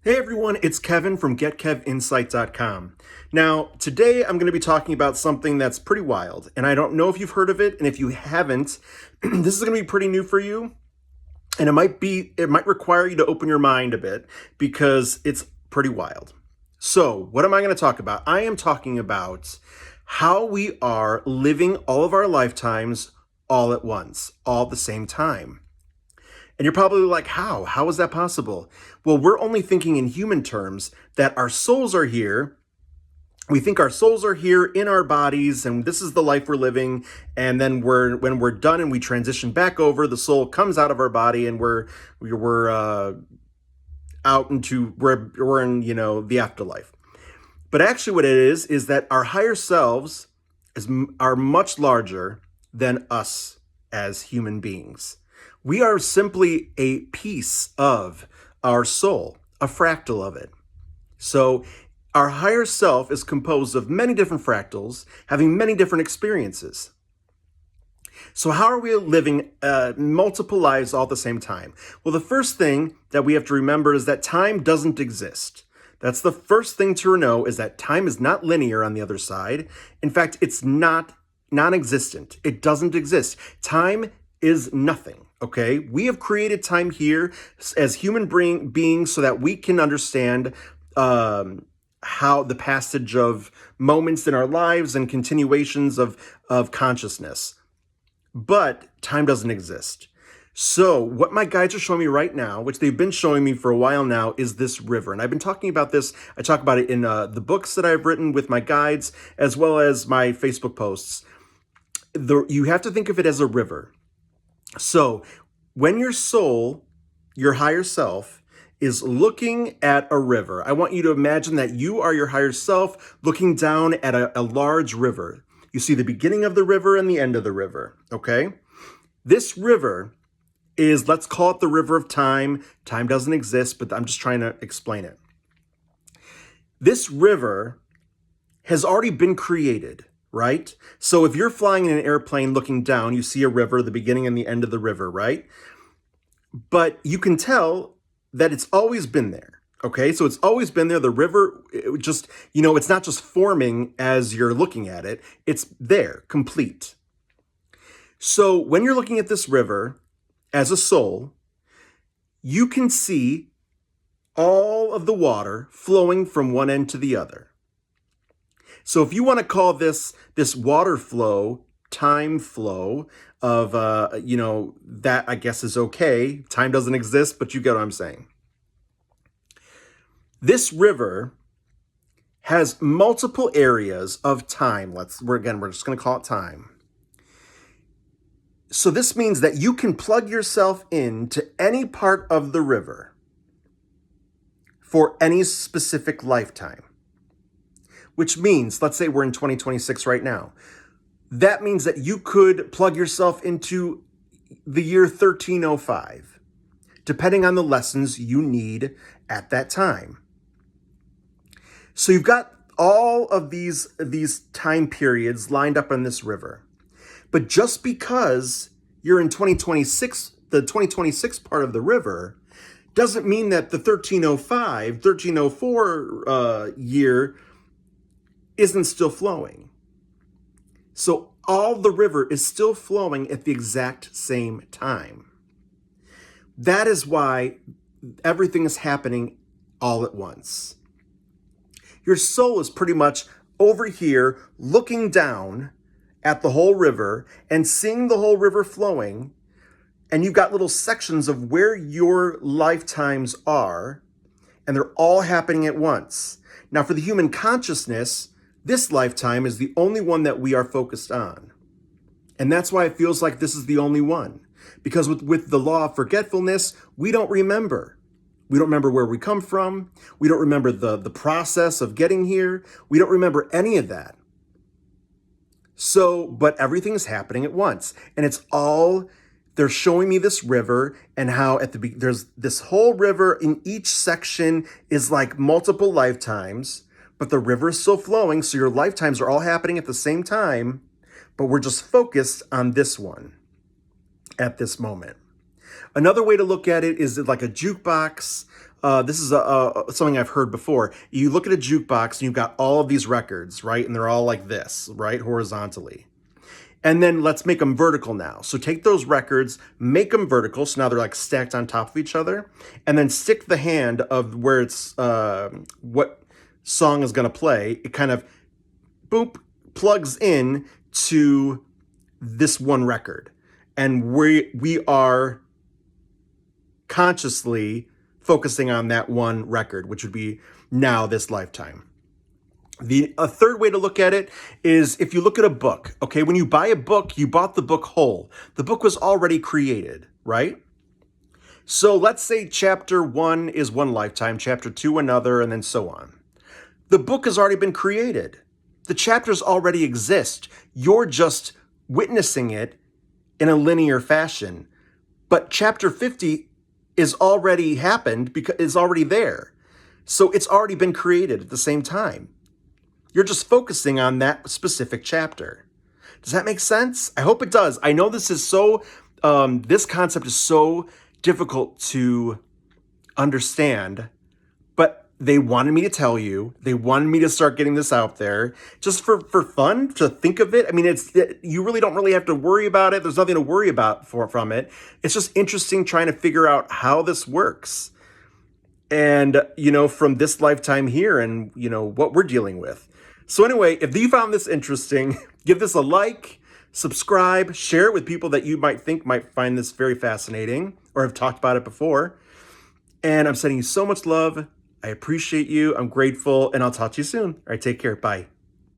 Hey everyone, it's Kevin from GetKevInsight.com. Now, today I'm going to be talking about something that's pretty wild, and I don't know if you've heard of it, and if you haven't, this is going to be pretty new for you, and it might require you to open your mind a bit because it's pretty wild. So, what am I going to talk about? I am talking about how we are living all of our lifetimes all at once, all at the same time. And you're probably like, how? How is that possible? Well, we're only thinking in human terms that our souls are here. We think our souls are here in our bodies, and this is the life we're living. And then when we're done and we transition back over, the soul comes out of our body, and we're out into we're in the afterlife. But actually, what it is that our higher selves are much larger than us as human beings. We are simply a piece of our soul, a fractal of it. So our higher self is composed of many different fractals, having many different experiences. So how are we living multiple lives all at the same time? Well, the first thing that we have to remember is that time doesn't exist. That's the first thing to know, is that time is not linear on the other side. In fact, it's non-existent. It doesn't exist. Time is nothing. Okay, we have created time here as human beings so that we can understand how the passage of moments in our lives and continuations of consciousness. But time doesn't exist. So what my guides are showing me right now, which they've been showing me for a while now, is this river. And I've been talking about this. I talk about it in the books that I've written with my guides, as well as my Facebook posts. You have to think of it as a river. So when your soul, your higher self, is looking at a river, I want you to imagine that you are your higher self looking down at a large river. You see the beginning of the river and the end of the river, okay? This river is, let's call it the river of time. Time doesn't exist, but I'm just trying to explain it. This river has already been created. Right? So if you're flying in an airplane looking down, you see a river, the beginning and the end of the river, right? But you can tell that it's always been there. Okay, so it's always been there. The river, it's not just forming as you're looking at it. It's there, complete. So when you're looking at this river as a soul, you can see all of the water flowing from one end to the other. So if you want to call this water flow, time flow of, that I guess is okay. Time doesn't exist, but you get what I'm saying. This river has multiple areas of time. We're just going to call it time. So this means that you can plug yourself into any part of the river for any specific lifetime. Which means, let's say we're in 2026 right now. That means that you could plug yourself into the year 1305, depending on the lessons you need at that time. So you've got all of these time periods lined up on this river. But just because you're in 2026, the 2026 part of the river, doesn't mean that the 1304 year isn't still flowing. So all the river is still flowing at the exact same time. That is why everything is happening all at once. Your soul is pretty much over here looking down at the whole river and seeing the whole river flowing, and you've got little sections of where your lifetimes are, and they're all happening at once. Now, for the human consciousness, this lifetime is the only one that we are focused on. And that's why it feels like this is the only one. Because with the law of forgetfulness, we don't remember. We don't remember where we come from. We don't remember the process of getting here. We don't remember any of that. So, but everything is happening at once. And they're showing me this river and how there's this whole river in each section is like multiple lifetimes. But the river is still flowing, so your lifetimes are all happening at the same time, but we're just focused on this one at this moment. Another way to look at it is like a jukebox. this is something I've heard before. You look at a jukebox and you've got all of these records, right? And they're all like this, right? Horizontally. And then let's make them vertical now. So take those records, make them vertical. So now they're like stacked on top of each other. And then stick the hand of where it's, what song is going to play. It kind of, boop, plugs in to this one record. And we are consciously focusing on that one record, which would be now this lifetime. A third way to look at it is if you look at a book, okay, when you buy a book, you bought the book whole. The book was already created, right? So let's say chapter 1 is one lifetime, chapter 2 another, and then so on. The book has already been created. The chapters already exist. You're just witnessing it in a linear fashion. But chapter 50 is already happened because it's already there. So it's already been created at the same time. You're just focusing on that specific chapter. Does that make sense? I hope it does. I know this is so, this concept is so difficult to understand, but they wanted me to tell you. They wanted me to start getting this out there just for fun, to think of it. I mean, you really don't really have to worry about it. There's nothing to worry about from it. It's just interesting trying to figure out how this works. And, from this lifetime here and, what we're dealing with. So anyway, if you found this interesting, give this a like, subscribe, share it with people that you might think might find this very fascinating or have talked about it before. And I'm sending you so much love. I appreciate you. I'm grateful. And I'll talk to you soon. All right, take care. Bye.